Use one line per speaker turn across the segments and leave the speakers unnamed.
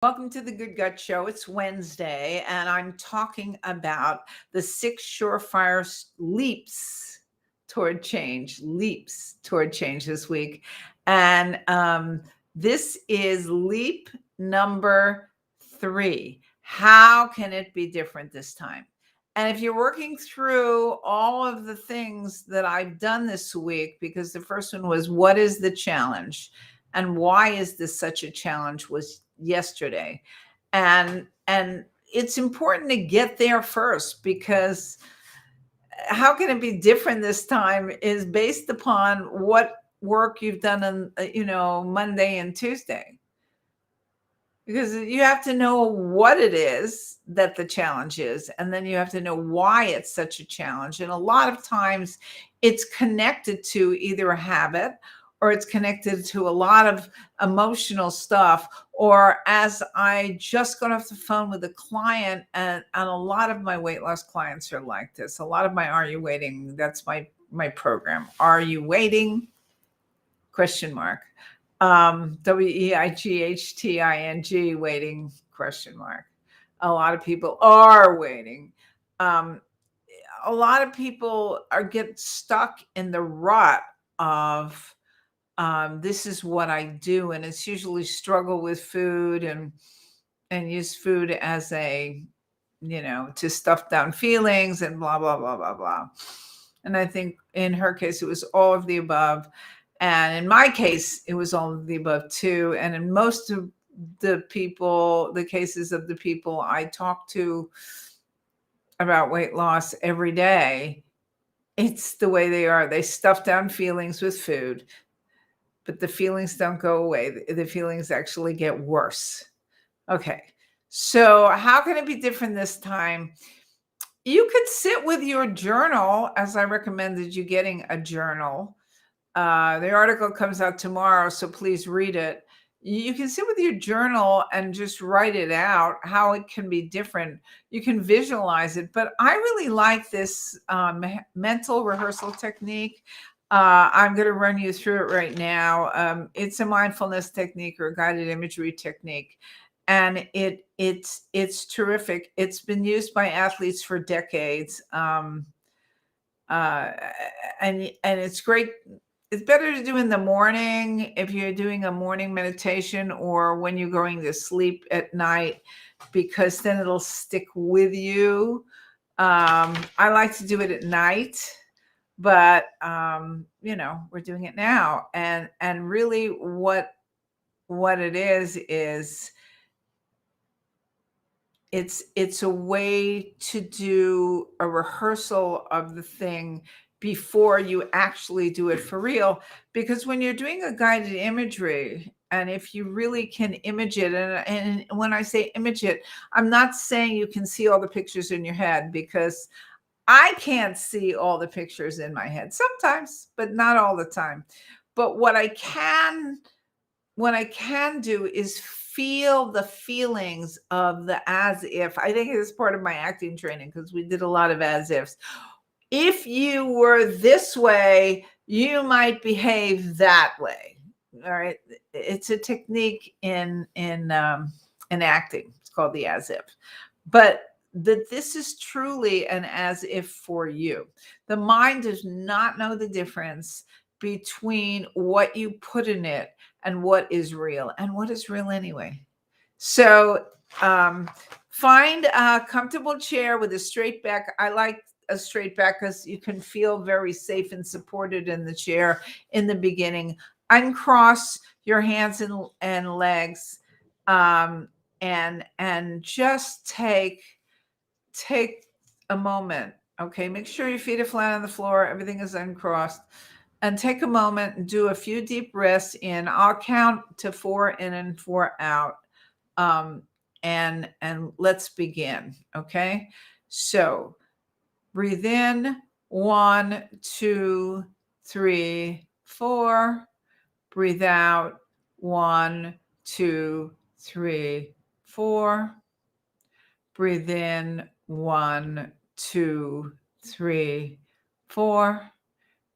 Welcome to the Good Gut Show. It's Wednesday, and I'm talking about the six surefire leaps toward change this week. And this is leap number 3. How can it be different this time? And if you're working through all of the things that I've done this week, because the first one was, what is the challenge? And why is this such a challenge was yesterday. And it's important to get there first, because how can it be different this time is based upon what work you've done on Monday and Tuesday. Because you have to know what it is that the challenge is, and then you have to know why it's such a challenge. And a lot of times it's connected to either a habit, or it's connected to a lot of emotional stuff. Or as I just got off the phone with a client, and a lot of my weight loss clients are like this. A lot of my Are You Waiting? That's my program. Are you waiting? ? WEIGHTING, waiting ? A lot of people are waiting. A lot of people get stuck in the rut of this is what I do, and it's usually struggle with food and use food as a to stuff down feelings and blah blah blah blah blah. And I think in her case it was all of the above. And in my case, it was all of the above too. And in most of the cases of the people I talk to about weight loss every day, it's the way they are. They stuff down feelings with food, but the feelings don't go away. The feelings actually get worse. Okay. So how can it be different this time? You could sit with your journal, as I recommended you getting a journal. The article comes out tomorrow, so please read it. You can sit with your journal and just write it out, how it can be different. You can visualize it. But I really like this mental rehearsal technique. I'm going to run you through it right now. It's a mindfulness technique or a guided imagery technique. And it's terrific. It's been used by athletes for decades. And it's great. It's better to do in the morning if you're doing a morning meditation, or when you're going to sleep at night, because then it'll stick with you. I like to do it at night, but we're doing it now. And really what it is it's a way to do a rehearsal of the thing before you actually do it for real. Because when you're doing a guided imagery, and if you really can image it, and when I say image it, I'm not saying you can see all the pictures in your head, because I can't see all the pictures in my head sometimes, but not all the time. But what I can do is feel the feelings of the as if. I think it is part of my acting training, because we did a lot of as ifs. If you were this way, you might behave that way. All right. It's a technique in acting. It's called the as if. But this is truly an as if for you. The mind does not know the difference between what you put in it and what is real. And what is real anyway? So find a comfortable chair with a straight back. I like a straight back because you can feel very safe and supported in the chair in the beginning. Uncross your hands and legs, and just take a moment. Okay, make sure your feet are flat on the floor, everything is uncrossed, and take a moment and do a few deep breaths in. I'll count to 4 in and 4 out. And let's begin. Okay, so breathe in, 1, 2, 3, 4. Breathe out, 1, 2, 3, 4. Breathe in, 1, 2, 3, 4.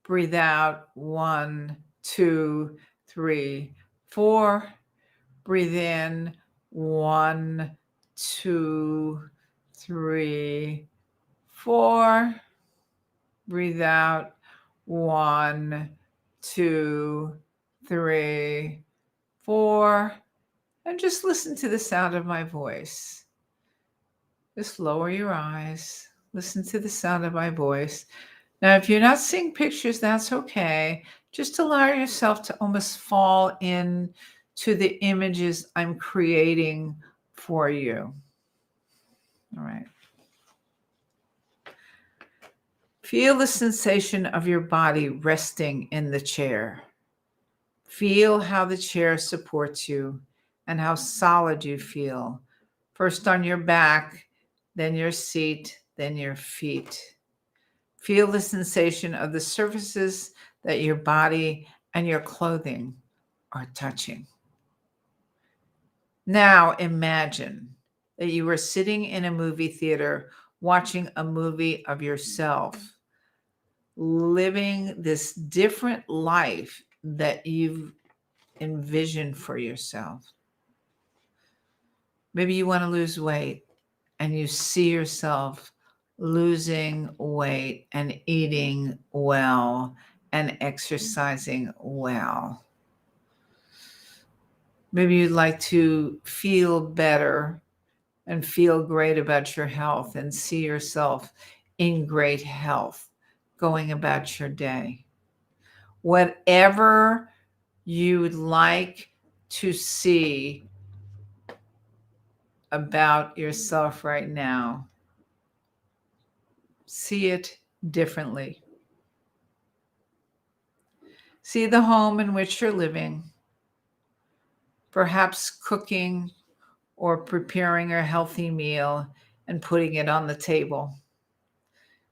Breathe out, 1, 2, 3, 4. Breathe in, 1, 2, 3, 4. Breathe out. 1, 2, 3, 4. And just listen to the sound of my voice. Just lower your eyes. Listen to the sound of my voice. Now, if you're not seeing pictures, that's okay. Just allow yourself to almost fall in to the images I'm creating for you. All right. Feel the sensation of your body resting in the chair. Feel how the chair supports you and how solid you feel. First on your back, then your seat, then your feet. Feel the sensation of the surfaces that your body and your clothing are touching. Now imagine that you are sitting in a movie theater watching a movie of yourself, living this different life that you've envisioned for yourself. Maybe you want to lose weight and you see yourself losing weight and eating well and exercising well. Maybe you'd like to feel better and feel great about your health and see yourself in great health going about your day. Whatever you'd like to see about yourself right now, see it differently. See the home in which you're living, perhaps cooking or preparing a healthy meal and putting it on the table.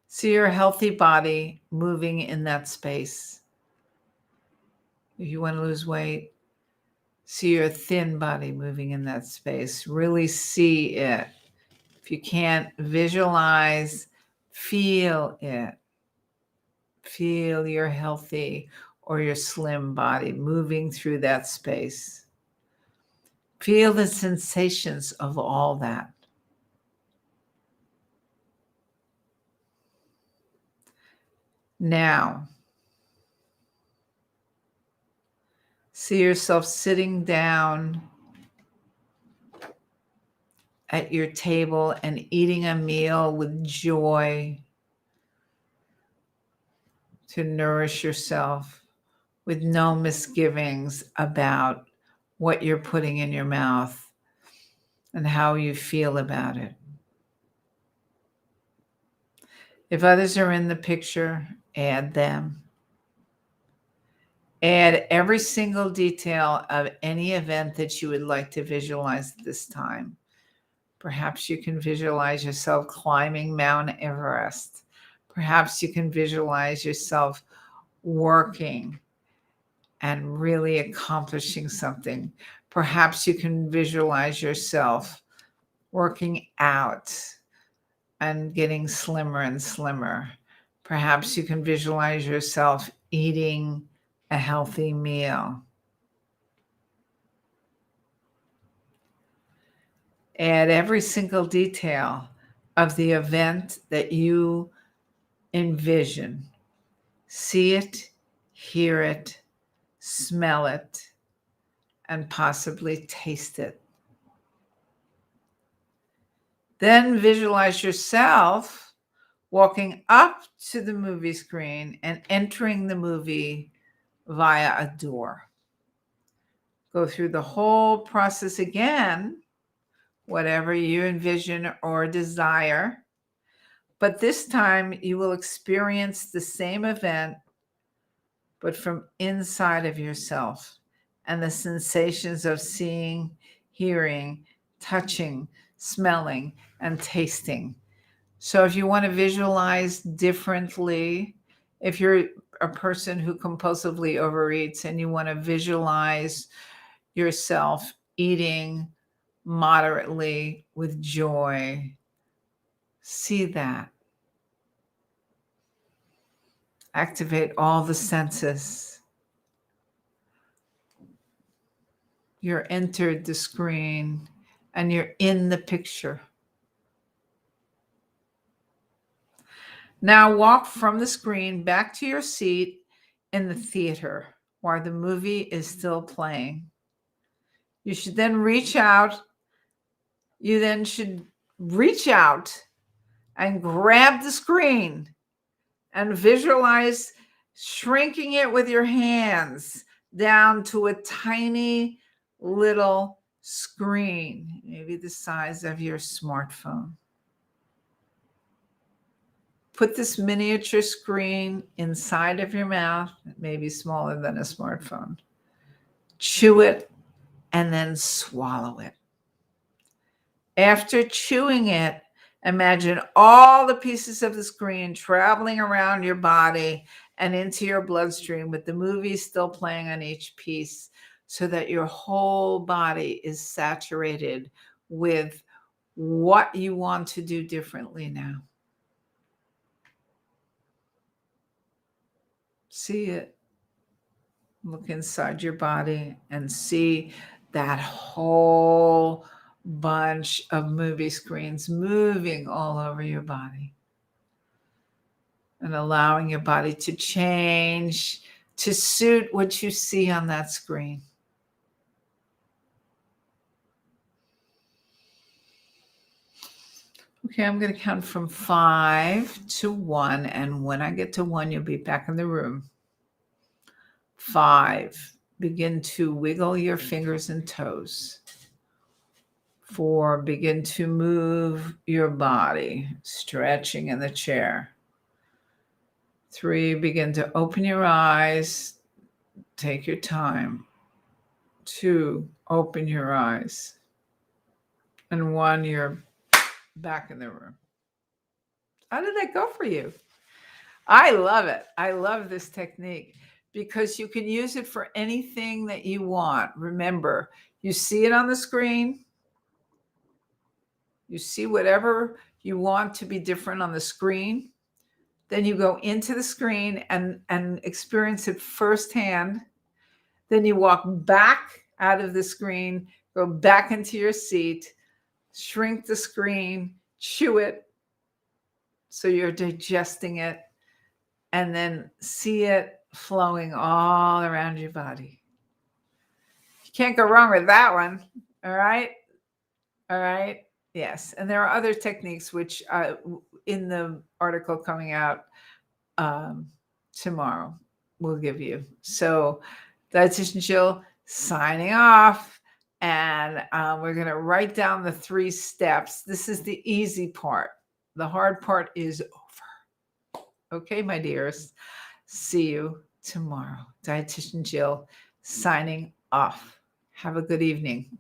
See your healthy body moving in that space. If you want to lose weight, see your thin body moving in that space. Really see it. If you can't visualize, feel it. Feel your healthy or your slim body moving through that space. Feel the sensations of all that. Now, see yourself sitting down at your table and eating a meal with joy to nourish yourself with no misgivings about what you're putting in your mouth and how you feel about it. If others are in the picture, add them. Add every single detail of any event that you would like to visualize at this time. Perhaps you can visualize yourself climbing Mount Everest. Perhaps you can visualize yourself working and really accomplishing something. Perhaps you can visualize yourself working out and getting slimmer and slimmer. Perhaps you can visualize yourself eating a healthy meal. Add every single detail of the event that you envision. See it, hear it, smell it, and possibly taste it. Then visualize yourself walking up to the movie screen and entering the movie via a door. Go through the whole process again, whatever you envision or desire. But this time you will experience the same event, but from inside of yourself, and the sensations of seeing, hearing, touching, smelling, and tasting. So if you want to visualize differently, if you're a person who compulsively overeats and you want to visualize yourself eating moderately with joy, see that. Activate all the senses. You're entered the screen and you're in the picture. Now walk from the screen back to your seat in the theater while the movie is still playing. You should then reach out. You then should reach out and grab the screen and visualize shrinking it with your hands down to a tiny little screen, maybe the size of your smartphone. Put this miniature screen inside of your mouth, maybe smaller than a smartphone. Chew it and then swallow it. After chewing it, imagine all the pieces of the screen traveling around your body and into your bloodstream with the movie still playing on each piece so that your whole body is saturated with what you want to do differently now. See it. Look inside your body and see that whole bunch of movie screens moving all over your body and allowing your body to change to suit what you see on that screen. Okay, I'm going to count from 5 to 1, and when I get to 1, you'll be back in the room. 5, begin to wiggle your fingers and toes. 4, begin to move your body, stretching in the chair. 3, begin to open your eyes. Take your time. 2, open your eyes. And 1, you're back in the room. How did that go for you? I love it. I love this technique because you can use it for anything that you want. Remember, you see it on the screen. You see whatever you want to be different on the screen. Then you go into the screen and experience it firsthand. Then you walk back out of the screen, go back into your seat, shrink the screen, chew it so you're digesting it, and then see it flowing all around your body. You can't go wrong with that one. All right? All right? Yes. And there are other techniques which in the article coming out tomorrow we'll give you. So Dietitian Jill signing off. And we're going to write down the 3 steps. This is the easy part. The hard part is over. Okay, my dears. See you tomorrow. Dietitian Jill signing off. Have a good evening.